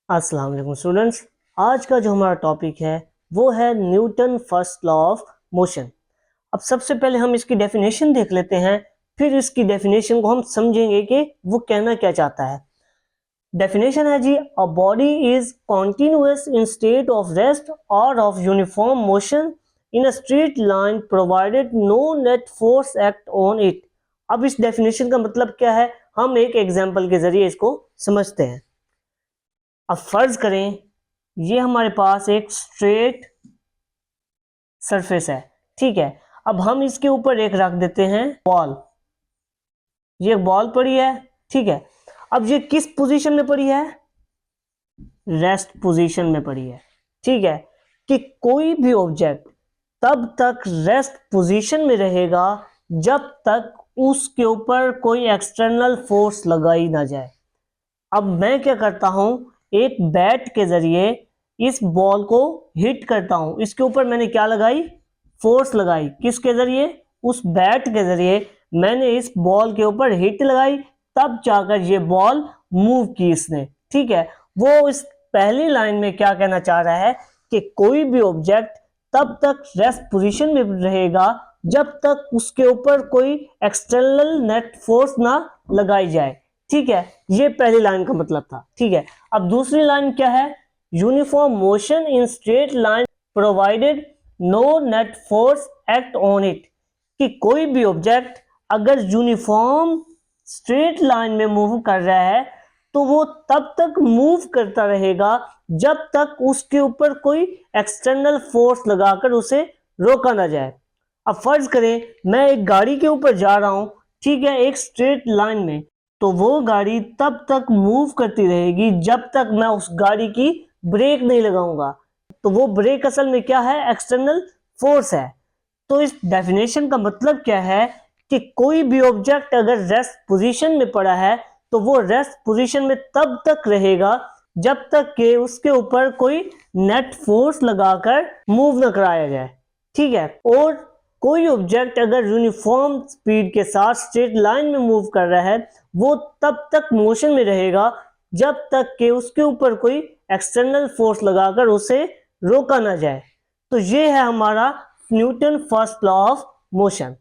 अस्सलाम वालेकुम स्टूडेंट्स। आज का जो हमारा टॉपिक है वो है Newton first law of motion. अब सबसे पहले हम इसकी डेफिनेशन देख लेते हैं, फिर इसकी डेफिनेशन को हम समझेंगे कि वो कहना क्या चाहता है। डेफिनेशन है जी, a body is continuous in state of rest और of uniform motion in a straight line provided no net force act on it. अब इस डेफिनेशन का मतलब क्या है, हम एक एग्जाम्पल के जरिए इसको समझते हैं। अब फर्ज करें ये हमारे पास एक स्ट्रेट सरफेस है, ठीक है। अब हम इसके ऊपर एक रख देते हैं बॉल। ये एक बॉल पड़ी है, ठीक है। अब ये किस पोजीशन में पड़ी है? रेस्ट पोजीशन में पड़ी है, ठीक है। कि कोई भी ऑब्जेक्ट तब तक रेस्ट पोजीशन में रहेगा जब तक उसके ऊपर कोई एक्सटर्नल फोर्स लगाई ना जाए। अब मैं क्या करता हूं, एक बैट के जरिए इस बॉल को हिट करता हूं। इसके ऊपर मैंने क्या लगाई? फोर्स लगाई। किसके जरिए? उस बैट के जरिए मैंने इस बॉल के ऊपर हिट लगाई, तब जाकर ये बॉल मूव की इसने, ठीक है। वो इस पहली लाइन में क्या कहना चाह रहा है कि कोई भी ऑब्जेक्ट तब तक रेस्ट पोजीशन में रहेगा जब तक उसके ऊपर कोई एक्सटर्नल नेट फोर्स ना लगाई जाए, ठीक है। ये पहली लाइन का मतलब था, ठीक है। अब दूसरी लाइन क्या है? Uniform motion in straight line provided no net force act on it. कि कोई भी ऑब्जेक्ट अगर यूनिफॉर्म स्ट्रेट लाइन में मूव कर रहा है तो वो तब तक मूव करता रहेगा जब तक उसके ऊपर कोई एक्सटर्नल फोर्स लगाकर उसे रोका ना जाए। अब फर्ज करें मैं एक गाड़ी के ऊपर जा रहा हूं, ठीक है, एक स्ट्रेट लाइन में, तो वो गाड़ी तब तक मूव करती रहेगी जब तक मैं उस गाड़ी की ब्रेक नहीं लगाऊंगा। तो वो ब्रेक असल में क्या है? एक्सटर्नल फोर्स है। तो इस डेफिनेशन का मतलब क्या है कि कोई भी ऑब्जेक्ट अगर रेस्ट पोजीशन में पड़ा है तो वो रेस्ट पोजीशन में तब तक रहेगा जब तक कि उसके ऊपर कोई नेट फोर्स लगाकर मूव न कराया जाए, ठीक है। और कोई ऑब्जेक्ट अगर यूनिफॉर्म स्पीड के साथ स्ट्रेट लाइन में मूव कर रहा है वो तब तक मोशन में रहेगा जब तक कि उसके ऊपर कोई एक्सटर्नल फोर्स लगाकर उसे रोका ना जाए। तो ये है हमारा Newton first law of motion.